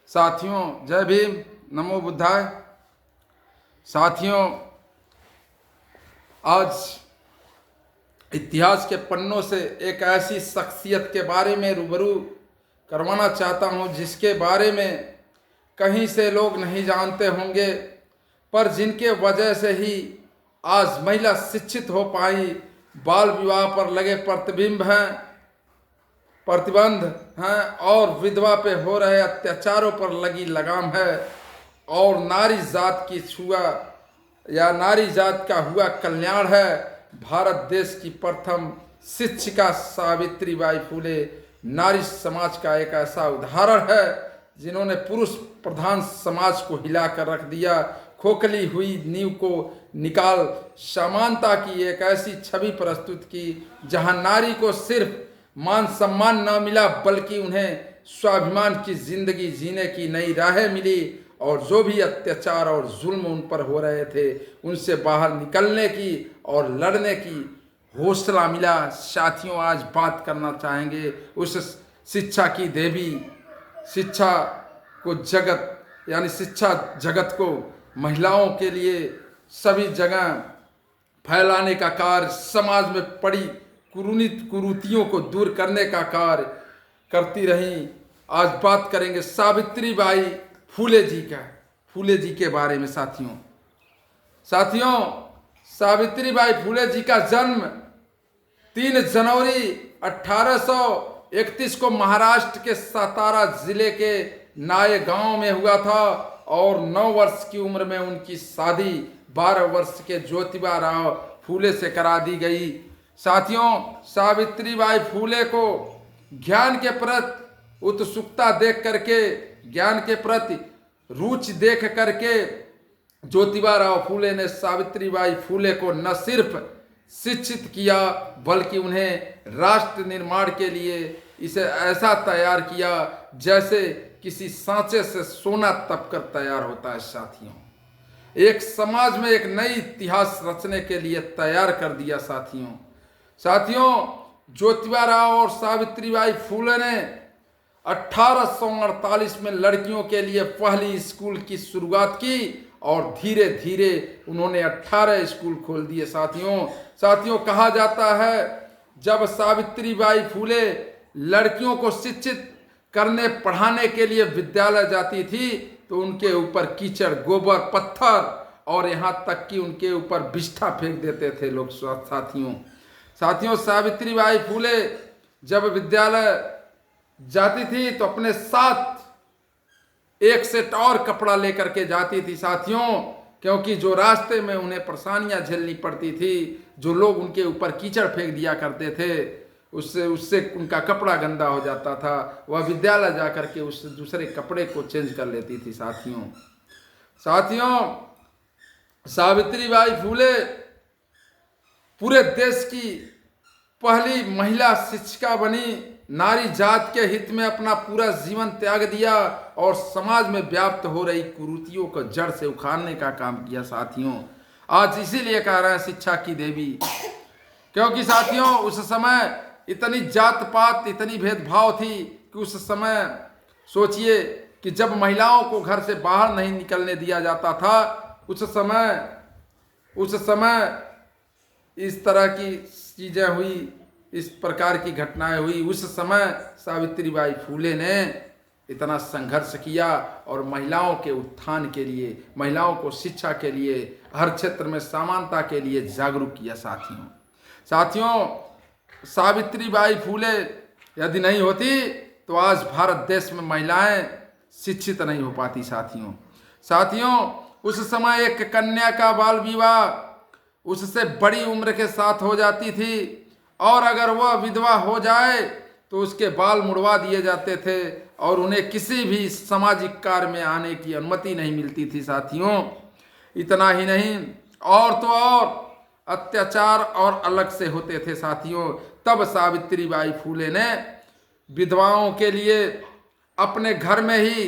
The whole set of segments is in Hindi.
साथियों जय भीम, नमो बुद्धाय। साथियों, आज इतिहास के पन्नों से एक ऐसी शख्सियत के बारे में रूबरू करवाना चाहता हूं जिसके बारे में कहीं से लोग नहीं जानते होंगे, पर जिनके वजह से ही आज महिला शिक्षित हो पाई, बाल विवाह पर लगे प्रतिबंध हैं और विधवा पे हो रहे अत्याचारों पर लगी लगाम है, और नारी जात की छुआ या नारी जात का हुआ कल्याण है। भारत देश की प्रथम शिक्षिका सावित्रीबाई फुले नारी समाज का एक ऐसा उदाहरण है जिन्होंने पुरुष प्रधान समाज को हिलाकर रख दिया, खोखली हुई नींव को निकाल समानता की एक ऐसी छवि प्रस्तुत की जहां नारी को सिर्फ मान सम्मान न मिला बल्कि उन्हें स्वाभिमान की जिंदगी जीने की नई राहें मिली, और जो भी अत्याचार और जुल्म उन पर हो रहे थे उनसे बाहर निकलने की और लड़ने की हौसला मिला। साथियों, आज बात करना चाहेंगे उस शिक्षा की देवी, शिक्षा को जगत यानी शिक्षा जगत को महिलाओं के लिए सभी जगह फैलाने का कार्य, समाज में पड़ी कुरीतियों को दूर करने का कार्य करती रहीं। आज बात करेंगे सावित्रीबाई फुले जी के बारे में। साथियों, सावित्रीबाई फुले जी का जन्म 3 जनवरी 1831 को महाराष्ट्र के सातारा जिले के नाये गांव में हुआ था, और 9 वर्ष की उम्र में उनकी शादी 12 वर्ष के ज्योतिबा राव फुले से करा दी गई। साथियों, सावित्रीबाई फुले को ज्ञान के प्रति उत्सुकता देख करके, ज्ञान के प्रति रुचि देख करके ज्योतिबा राव फुले ने सावित्रीबाई फुले को न सिर्फ शिक्षित किया बल्कि उन्हें राष्ट्र निर्माण के लिए इसे ऐसा तैयार किया जैसे किसी सांचे से सोना तपकर तैयार होता है। साथियों, एक समाज में एक नई इतिहास रचने के लिए तैयार कर दिया। साथियों, ज्योतिबा राव और सावित्रीबाई फुले ने 1848 में लड़कियों के लिए पहली स्कूल की शुरुआत की और धीरे धीरे उन्होंने 18 स्कूल खोल दिए। साथियों, कहा जाता है जब सावित्रीबाई फुले लड़कियों को शिक्षित करने पढ़ाने के लिए विद्यालय जाती थी तो उनके ऊपर कीचड़, गोबर, पत्थर और यहाँ तक कि उनके ऊपर बिष्ठा फेंक देते थे लोग। साथियों, सावित्रीबाई फुले जब विद्यालय जाती थी तो अपने साथ एक सेट और कपड़ा लेकर के जाती थी। साथियों, क्योंकि जो रास्ते में उन्हें परेशानियां झेलनी पड़ती थी, जो लोग उनके ऊपर कीचड़ फेंक दिया करते थे, उससे उनका कपड़ा गंदा हो जाता था। वह विद्यालय जा करके उस दूसरे कपड़े को चेंज कर लेती थी। साथियों, सावित्रीबाई फुले पूरे देश की पहली महिला शिक्षिका बनी, नारी जात के हित में अपना पूरा जीवन त्याग दिया और समाज में व्याप्त हो रही कुरीतियों को जड़ से उखाड़ने का काम किया। साथियों, आज इसीलिए कह रहे हैं शिक्षा की देवी, क्योंकि साथियों उस समय इतनी जात पात, इतनी भेदभाव थी कि उस समय सोचिए कि जब महिलाओं को घर से बाहर नहीं निकलने दिया जाता था, उस समय इस तरह की चीजें हुई, इस प्रकार की घटनाएं हुई। उस समय सावित्रीबाई फुले ने इतना संघर्ष किया और महिलाओं के उत्थान के लिए, महिलाओं को शिक्षा के लिए, हर क्षेत्र में समानता के लिए जागरूक किया। साथियों, सावित्रीबाई फुले यदि नहीं होती तो आज भारत देश में महिलाएं शिक्षित नहीं हो पाती। साथियों, उस समय एक कन्या का बाल विवाह उससे बड़ी उम्र के साथ हो जाती थी, और अगर वह विधवा हो जाए तो उसके बाल मुड़वा दिए जाते थे और उन्हें किसी भी सामाजिक कार्य में आने की अनुमति नहीं मिलती थी। साथियों, इतना ही नहीं, और तो और अत्याचार और अलग से होते थे। साथियों, तब सावित्रीबाई फुले ने विधवाओं के लिए अपने घर में ही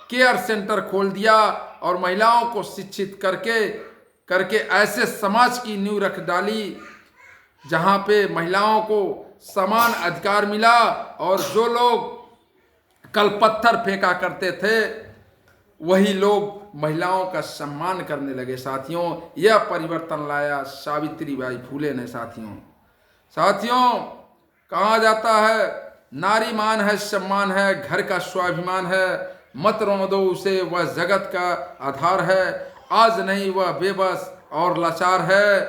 केयर सेंटर खोल दिया और महिलाओं को शिक्षित करके ऐसे समाज की नींव रख डाली जहां पे महिलाओं को समान अधिकार मिला, और जो लोग कल पत्थर फेंका करते थे वही लोग महिलाओं का सम्मान करने लगे साथियों। यह परिवर्तन लाया सावित्रीबाई फूले ने साथियों। साथियों, कहा जाता है नारी मान है, सम्मान है, घर का स्वाभिमान है, मत रोने दो उसे, वह जगत का आधार है, आज नहीं वह बेबस और लाचार है।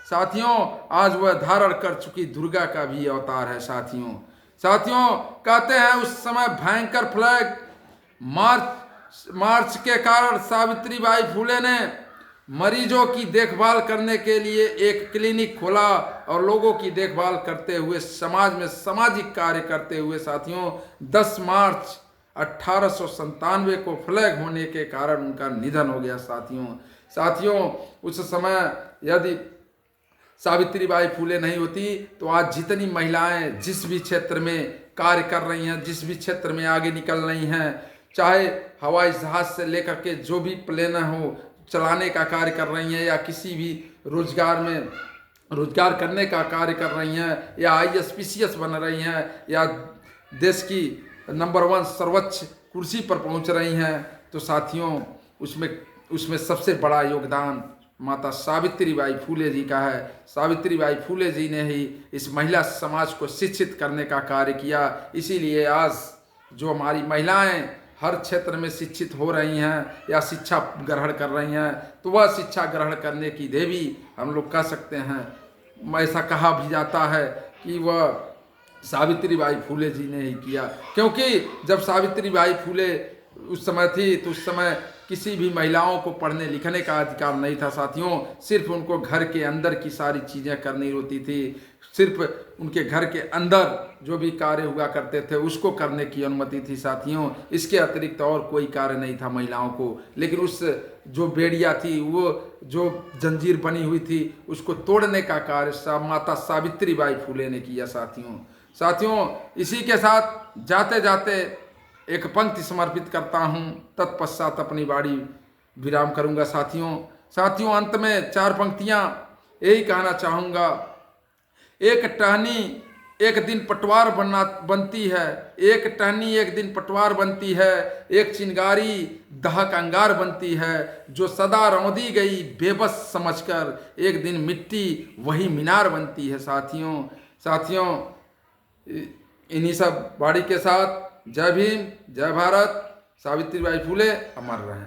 साथियों, आज वह धारण कर चुकी दुर्गा का भी अवतार है साथियों। साथियों, कहते हैं उस समय भयंकर फ्लैग मार्च के कारण सावित्रीबाई फूले ने मरीजों की देखभाल करने के लिए एक क्लिनिक खोला और लोगों की देखभाल करते हुए समाज में सामाजिक कार्य करते हुए साथियों 10 मार्च 1897 को फ्लैग होने के कारण उनका निधन हो गया साथियों। साथियों, उस समय यदि सावित्रीबाई फूले नहीं होती तो आज जितनी महिलाएं जिस भी क्षेत्र में कार्य कर रही हैं, जिस भी क्षेत्र में आगे निकल रही हैं, चाहे हवाई जहाज से लेकर के जो भी प्लेन हो चलाने का कार्य कर रही हैं, या किसी भी रोजगार करने का कार्य कर रही हैं, या IAS PCS बन रही हैं, या देश की नंबर 1 सर्वोच्च कुर्सी पर पहुंच रही हैं, तो साथियों उसमें सबसे बड़ा योगदान माता सावित्रीबाई फूले जी का है। सावित्रीबाई फूले जी ने ही इस महिला समाज को शिक्षित करने का कार्य किया। इसीलिए आज जो हमारी महिलाएं हर क्षेत्र में शिक्षित हो रही हैं या शिक्षा ग्रहण कर रही हैं, तो वह शिक्षा ग्रहण करने की देवी हम लोग कह सकते हैं। ऐसा कहा भी जाता है कि वह सावित्रीबाई फूले जी ने ही किया, क्योंकि जब सावित्रीबाई फूले उस समय थी तो उस समय किसी भी महिलाओं को पढ़ने लिखने का अधिकार नहीं था साथियों। सिर्फ उनको घर के अंदर की सारी चीज़ें करनी होती थी, सिर्फ उनके घर के अंदर जो भी कार्य हुआ करते थे उसको करने की अनुमति थी साथियों। इसके अतिरिक्त और कोई कार्य नहीं था महिलाओं को। लेकिन उस जो बेड़िया थी, वो जो जंजीर बनी हुई थी, उसको तोड़ने का कार्य माता सावित्रीबाई फूले ने किया साथियों। इसी के साथ जाते जाते एक पंक्ति समर्पित करता हूँ, तत्पश्चात अपनी वाणी विराम करूँगा साथियों। अंत में 4 पंक्तियाँ यही कहना चाहूँगा। एक टहनी एक दिन पटवार बनती है, एक टहनी एक दिन पटवार बनती है, एक चिंगारी दहक अंगार बनती है, जो सदा रौंदी गई बेबस समझकर एक दिन मिट्टी वही मीनार बनती है साथियों। इन्हीं सब वाणी के साथ जय भीम, जय भारत। सावित्रीबाई फूले अमर रहें।